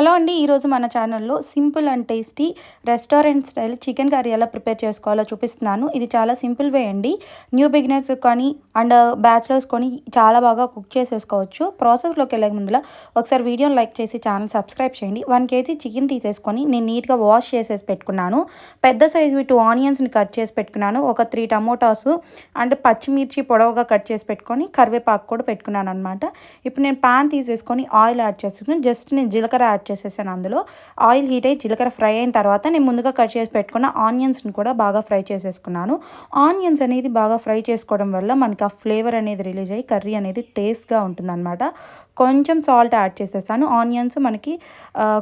Hello అండి, ఈరోజు మన ఛానల్లో simple and tasty restaurant style chicken curry ఎలా ప్రిపేర్ చేసుకోవాలో చూపిస్తున్నాను. ఇది చాలా సింపుల్ వే అండి. న్యూ బిగినర్స్ కానీ అండ్ బ్యాచిలర్స్ కొని చాలా బాగా కుక్ చేసేసుకోవచ్చు. ప్రాసెస్లోకి వెళ్ళే ముందులో ఒకసారి వీడియోని లైక్ చేసి ఛానల్ సబ్స్క్రైబ్ చేయండి. 1 kg చికెన్ తీసేసుకొని నేను నీట్గా వాష్ చేసేసి పెట్టుకున్నాను. పెద్ద సైజు 2 ఆనియన్స్ని కట్ చేసి పెట్టుకున్నాను. ఒక 3 టమోటాస్ అండ్ పచ్చిమిర్చి పొడవుగా కట్ చేసి పెట్టుకొని కరివేపాకు కూడా పెట్టుకున్నాను అనమాట. ఇప్పుడు నేను ప్యాన్ తీసేసుకొని ఆయిల్ యాడ్ చేసుకుని జస్ట్ నేను జీలకర్ర యాడ్ చేసేసాను. అందులో ఆయిల్ హీట్ అయ్యి జీలకర్ర ఫ్రై అయిన తర్వాత నేను ముందుగా కట్ చేసి పెట్టుకున్న ఆనియన్స్ని కూడా బాగా ఫ్రై చేసేసుకున్నాను. ఆనియన్స్ అనేది బాగా ఫ్రై చేసుకోవడం వల్ల మనకి ఆ ఫ్లేవర్ అనేది రిలీజ్ అయ్యి కర్రీ అనేది టేస్ట్గా ఉంటుందన్నమాట. కొంచెం సాల్ట్ యాడ్ చేసేసాను. ఆనియన్స్ మనకి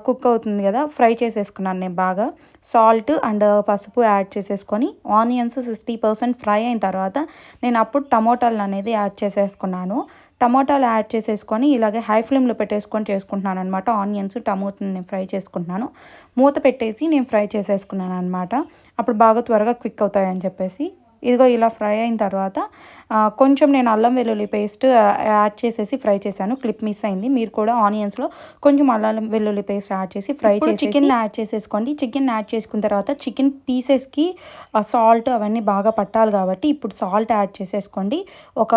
కుక్ అవుతుంది కదా, ఫ్రై చేసేసుకున్నాను నేను బాగా. సాల్ట్ అండ్ పసుపు యాడ్ చేసేసుకొని ఆనియన్స్ 60% ఫ్రై అయిన తర్వాత నేను అప్పుడు టమోటాలు అనేది యాడ్ చేసేసుకున్నాను. టమోటాలు యాడ్ చేసేసుకొని ఇలాగే హై ఫ్లేమ్లో పెట్టేసుకొని చేసుకుంటున్నాను అనమాట. ఆనియన్స్ టమోటాని నేను ఫ్రై చేసుకుంటున్నాను. మూత పెట్టేసి నేను ఫ్రై చేసేసుకున్నాను అనమాట. అప్పుడు బాగా త్వరగా క్విక్ అవుతాయని చెప్పేసి. ఇదిగో ఇలా ఫ్రై అయిన తర్వాత కొంచెం నేను అల్లం వెల్లుల్లి పేస్ట్ యాడ్ చేసేసి ఫ్రై చేశాను. క్లిప్ మిస్ అయింది. మీరు కూడా ఆనియన్స్లో కొంచెం అల్లం వెల్లుల్లి పేస్ట్ యాడ్ చేసి ఫ్రై చేసి చికెన్ యాడ్ చేసేసుకోండి. చికెన్ యాడ్ చేసుకున్న తర్వాత చికెన్ పీసెస్కి సాల్ట్ అవన్నీ బాగా పట్టాలి కాబట్టి ఇప్పుడు సాల్ట్ యాడ్ చేసేసుకోండి. ఒక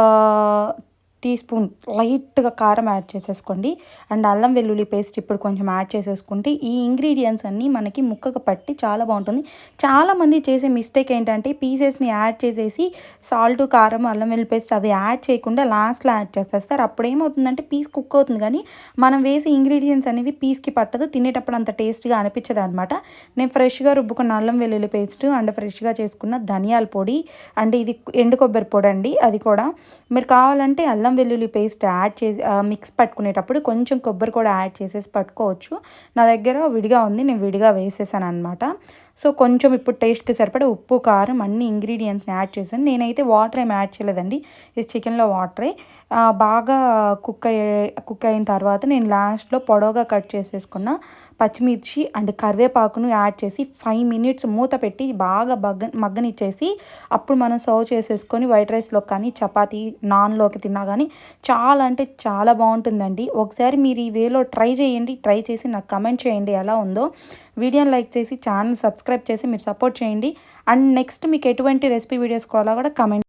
టీ స్పూన్ లైట్గా కారం యాడ్ చేసేసుకోండి. అండ్ అల్లం వెల్లుల్లి పేస్ట్ ఇప్పుడు కొంచెం యాడ్ చేసేసుకుంటే ఈ ఇంగ్రీడియంట్స్ అన్నీ మనకి ముక్కకు పట్టి చాలా బాగుంటుంది. చాలామంది చేసే మిస్టేక్ ఏంటంటే పీసెస్ని యాడ్ చేసేసి సాల్ట్, కారం, అల్లం వెల్లుల్లి పేస్ట్ అవి యాడ్ చేయకుండా లాస్ట్లో యాడ్ చేసేస్తారు. అప్పుడు ఏమవుతుందంటే పీస్ కుక్ అవుతుంది కానీ మనం వేసే ఇంగ్రీడియంట్స్ అనేవి పీస్కి పట్టదు, తినేటప్పుడు అంత టేస్ట్గా అనిపించదు అనమాట. నేను ఫ్రెష్గా రుబ్బుకున్న అల్లం వెల్లుల్లి పేస్ట్ అండ్ ఫ్రెష్గా చేసుకున్న ధనియాల పొడి అండ్ ఇది ఎండు కొబ్బరి పొడి అండి. అది కూడా మీరు కావాలంటే అల్లం వెల్లుల్లి పేస్ట్ యాడ్ చేసి మిక్స్ పట్టుకునేటప్పుడు కొంచెం కొబ్బరి కూడా యాడ్ చేసేసి పట్టుకోవచ్చు. నా దగ్గర విడిగా ఉంది, నేను విడిగా వేసేసాను అనమాట. సో కొంచెం ఇప్పుడు టేస్ట్కి సరిపడే ఉప్పు, కారం అన్ని ఇంగ్రీడియంట్స్ని యాడ్ చేశాను. నేనైతే వాటర్ ఏమి యాడ్ చేయలేదండి. ఇది చికెన్లో వాటరే. బాగా కుక్ అయిన తర్వాత నేను లాస్ట్లో పొడవుగా కట్ చేసేసుకున్న పచ్చిమిర్చి అండ్ కరివేపాకును యాడ్ చేసి 5 minutes మూత పెట్టి బాగా మగ్గనిచ్చేసి అప్పుడు మనం సర్వ్ చేసేసుకొని వైట్ రైస్లో కానీ చపాతీ, నాన్లోకి తిన్నా కానీ చాలా అంటే చాలా బాగుంటుందండి. ఒకసారి మీరు ఈ వేలో ట్రై చేయండి. ట్రై చేసి నాకు కమెంట్ చేయండి ఎలా ఉందో. వీడియోని లైక్ చేసి ఛానల్ సబ్స్క్రైబ్ చేసి మీరు సపోర్ట్ చేయండి. అండ్ నెక్స్ట్ మీకు ఎటువంటి రెసిపీ వీడియోస్ కావాలో కూడా కమెంట్